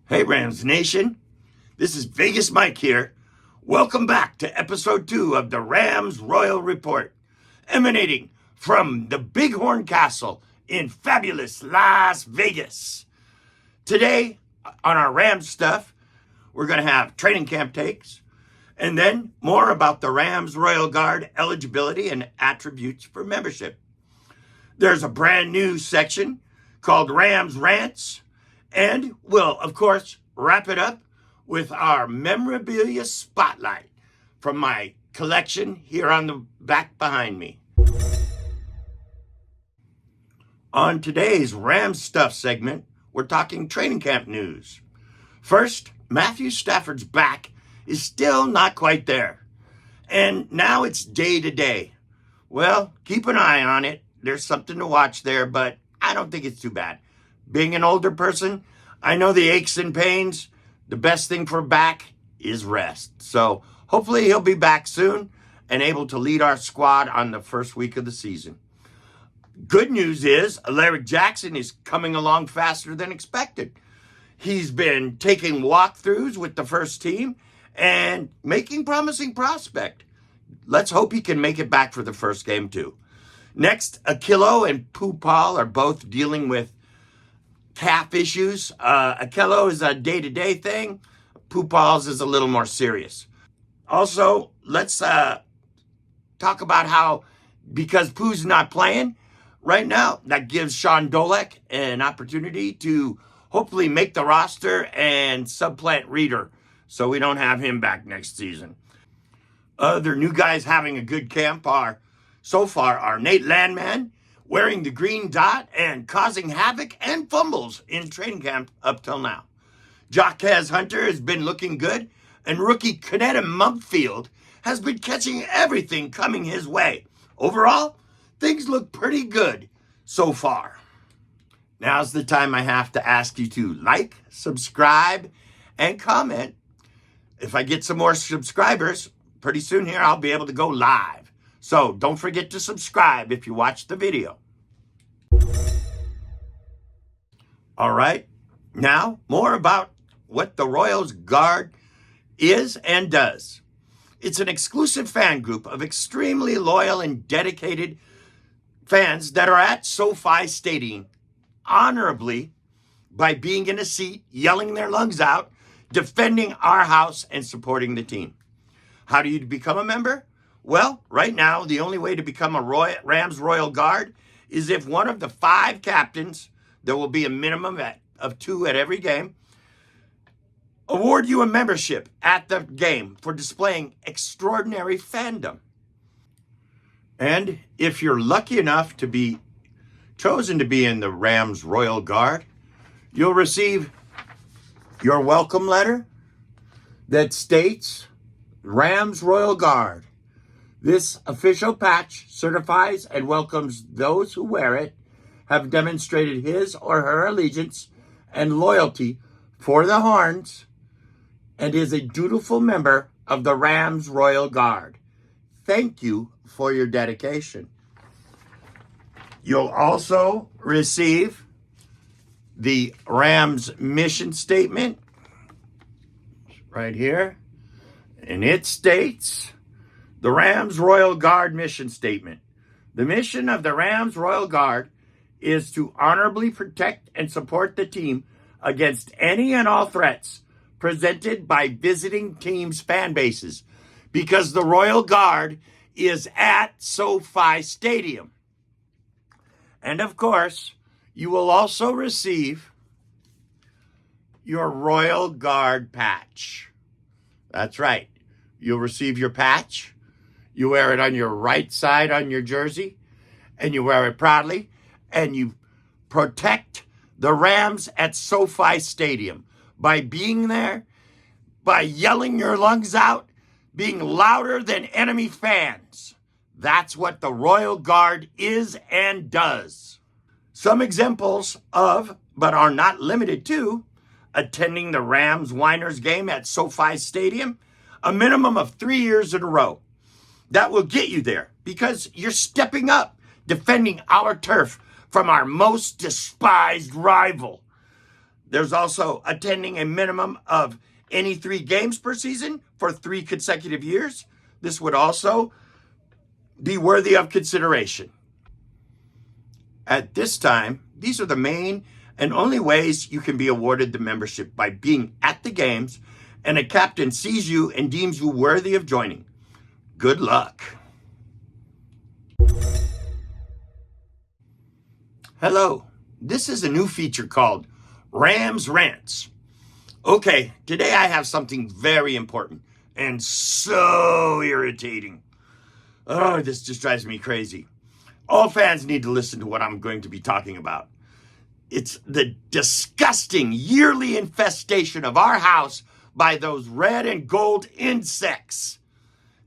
Hey Rams Nation, this is Vegas Mike here. Welcome back to episode 2 of the Rams Royal Report, emanating from the Bighorn Castle in fabulous Las Vegas. Today, on our Rams stuff, we're going to have training camp takes, and then more about the Rams Royal Guard eligibility and attributes for membership. There's a brand new section called Rams Rants, and we'll, of course, wrap it up with our memorabilia spotlight from my collection here on the back behind me. On today's Rams Stuff segment, we're talking training camp news. First, Matthew Stafford's back is still not quite there, and now it's day to day. Well, keep an eye on it. There's something to watch there, but I don't think it's too bad. Being an older person, I know the aches and pains. The best thing for back is rest. So hopefully he'll be back soon and able to lead our squad on the first week of the season. Good news is Alaric Jackson is coming along faster than expected. He's been taking walkthroughs with the first team and making promising prospect. Let's hope he can make it back for the first game too. Next, Akilo and Pupal are both dealing with calf issues. Akilo is a day-to-day thing. Pupal's is a little more serious. Also, let's talk about how, because Pooh's not playing right now, that gives Sean Dolek an opportunity to hopefully make the roster and supplant Reader so we don't have him back next season. Other new guys having a good camp are Nate Landman, wearing the green dot and causing havoc and fumbles in training camp up till now. Jaquez Hunter has been looking good, and rookie Kenneth Mumfield has been catching everything coming his way. Overall, things look pretty good so far. Now's the time I have to ask you to like, subscribe, and comment. If I get some more subscribers, pretty soon here I'll be able to go live. So don't forget to subscribe if you watch the video. All right, now more about what the Royals Guard is and does. It's an exclusive fan group of extremely loyal and dedicated fans that are at SoFi Stadium honorably by being in a seat, yelling their lungs out, defending our house, and supporting the team. How do you become a member? Well, right now, the only way to become a Rams Royal Guard is if one of the 5 captains, there will be a minimum of 2 at every game, award you a membership at the game for displaying extraordinary fandom. And if you're lucky enough to be chosen to be in the Rams Royal Guard, you'll receive your welcome letter that states Rams Royal Guard. This official patch certifies and welcomes those who wear it, have demonstrated his or her allegiance and loyalty for the Horns, and is a dutiful member of the Rams Royal Guard. Thank you for your dedication. You'll also receive the Rams mission statement right here, and it states, the Rams Royal Guard mission statement. The mission of the Rams Royal Guard is to honorably protect and support the team against any and all threats presented by visiting teams' fan bases, because the Royal Guard is at SoFi Stadium. And of course, you will also receive your Royal Guard patch. That's right. You'll receive your patch. You wear it on your right side on your jersey, and you wear it proudly, and you protect the Rams at SoFi Stadium by being there, by yelling your lungs out, being louder than enemy fans. That's what the Royal Guard is and does. Some examples of, but are not limited to, attending the Rams Winers game at SoFi Stadium a minimum of 3 years in a row. That will get you there because you're stepping up, defending our turf from our most despised rival. There's also attending a minimum of any 3 games per season for 3 consecutive years. This would also be worthy of consideration. At this time, these are the main and only ways you can be awarded the membership: by being at the games and a captain sees you and deems you worthy of joining. Good luck. Hello, this is a new feature called Rams Rants. Okay, today I have something very important and so irritating. Oh, this just drives me crazy. All fans need to listen to what I'm going to be talking about. It's the disgusting yearly infestation of our house by those red and gold insects.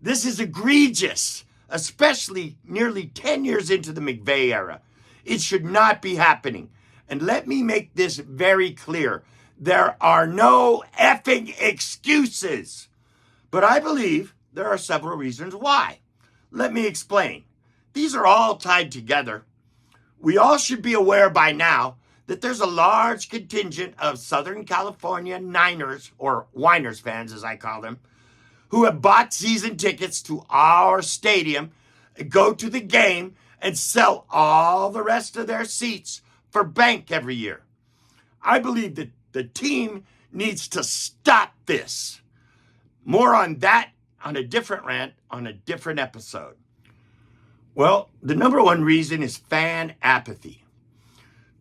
This is egregious, especially nearly 10 years into the McVay era. It should not be happening. And let me make this very clear. There are no effing excuses. But I believe there are several reasons why. Let me explain. These are all tied together. We all should be aware by now that there's a large contingent of Southern California Niners, or Whiners fans as I call them, who have bought season tickets to our stadium, go to the game, and sell all the rest of their seats for bank every year. I believe that the team needs to stop this. More on that on a different rant on a different episode. Well, the number one reason is fan apathy.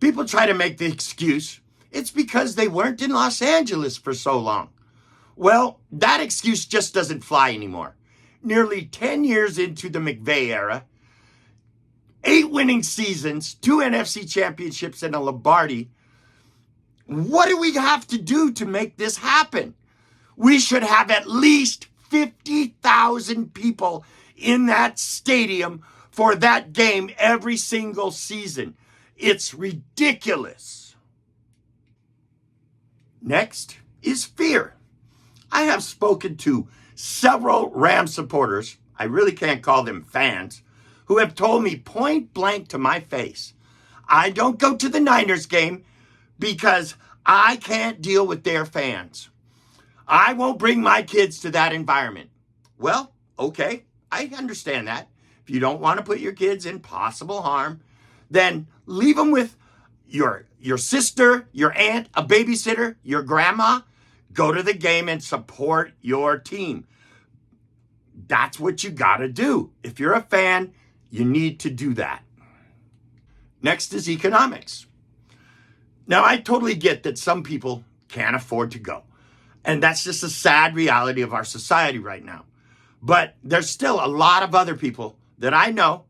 People try to make the excuse it's because they weren't in Los Angeles for so long. Well, that excuse just doesn't fly anymore. Nearly 10 years into the McVay era, 8 winning seasons, 2 NFC championships, and a Lombardi. What do we have to do to make this happen? We should have at least 50,000 people in that stadium for that game every single season. It's ridiculous. Next is fear. I have spoken to several Rams supporters, I really can't call them fans, who have told me point blank to my face, I don't go to the Niners game because I can't deal with their fans. I won't bring my kids to that environment. Well, okay, I understand that. If you don't want to put your kids in possible harm, then leave them with your sister, your aunt, a babysitter, your grandma. Go to the game and support your team. That's what you got to do. If you're a fan, you need to do that. Next is economics. Now, I totally get that some people can't afford to go. And that's just a sad reality of our society right now. But there's still a lot of other people that I know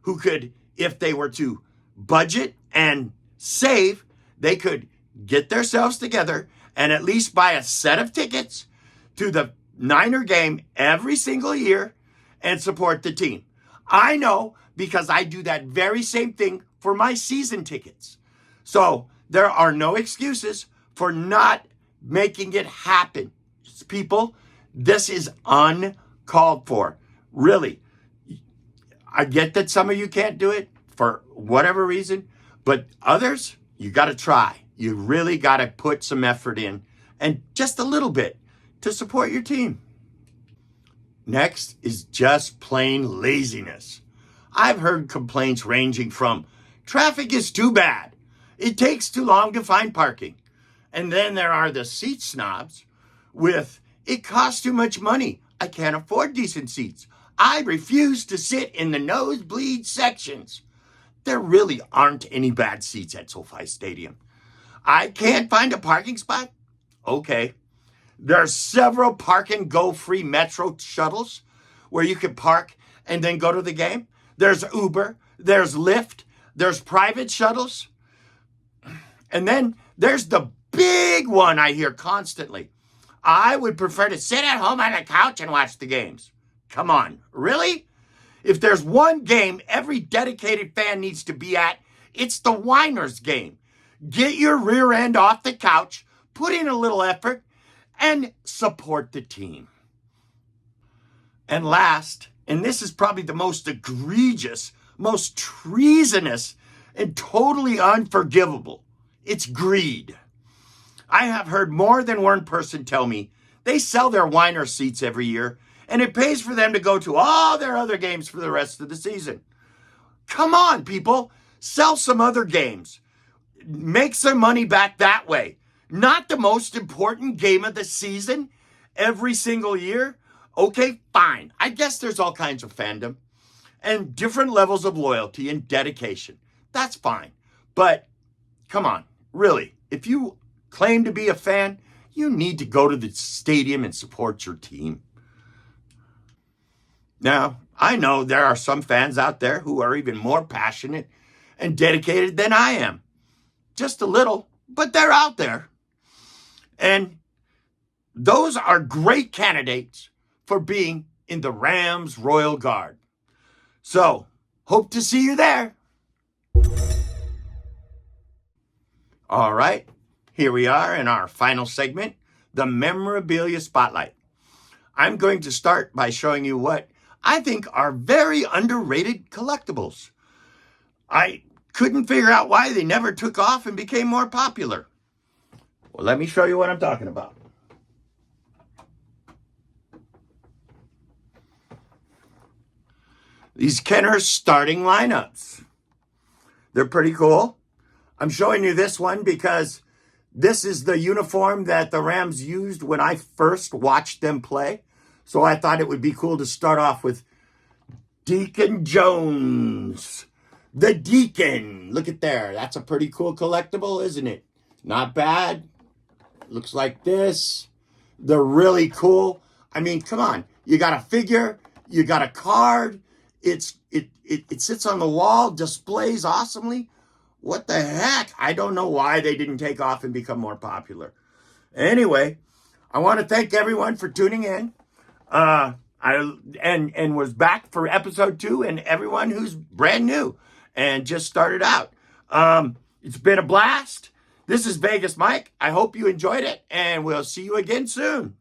who could, if they were to budget and save, they could get themselves together and at least buy a set of tickets to the Niner game every single year and support the team. I know because I do that very same thing for my season tickets. So there are no excuses for not making it happen. People, this is uncalled for. Really. I get that some of you can't do it for whatever reason, but others, you got to try. You really got to put some effort in, and just a little bit, to support your team. Next is just plain laziness. I've heard complaints ranging from traffic is too bad, it takes too long to find parking. And then there are the seat snobs with it costs too much money, I can't afford decent seats, I refuse to sit in the nosebleed sections. There really aren't any bad seats at SoFi Stadium. I can't find a parking spot? Okay. There are several park and go free metro shuttles where you can park and then go to the game. There's Uber, there's Lyft, there's private shuttles. And then there's the big one I hear constantly. I would prefer to sit at home on the couch and watch the games. Come on, really? If there's one game every dedicated fan needs to be at, it's the Whiners game. Get your rear end off the couch, put in a little effort, and support the team. And last, and this is probably the most egregious, most treasonous, and totally unforgivable, it's greed. I have heard more than one person tell me they sell their Weiner seats every year, and it pays for them to go to all their other games for the rest of the season. Come on, people. Sell some other games. Make some money back that way. Not the most important game of the season every single year. Okay, fine. I guess there's all kinds of fandom and different levels of loyalty and dedication. That's fine. But come on, really, if you claim to be a fan, you need to go to the stadium and support your team. Now, I know there are some fans out there who are even more passionate and dedicated than I am. Just a little, but they're out there. And those are great candidates for being in the Rams Royal Guard. So, hope to see you there. All right, here we are in our final segment, the Memorabilia Spotlight. I'm going to start by showing you what I think are very underrated collectibles. I couldn't figure out why they never took off and became more popular. Well, let me show you what I'm talking about. These Kenner starting lineups. They're pretty cool. I'm showing you this one because this is the uniform that the Rams used when I first watched them play. So I thought it would be cool to start off with Deacon Jones. The Deacon. Look at there. That's a pretty cool collectible, isn't it? Not bad. Looks like this. They're really cool. I mean, come on. You got a figure. You got a card. It sits on the wall, displays awesomely. What the heck? I don't know why they didn't take off and become more popular. Anyway, I want to thank everyone for tuning in. I was back for episode 2, and everyone who's brand new and just started out. It's been a blast. This is Vegas Mike. I hope you enjoyed it, and we'll see you again soon.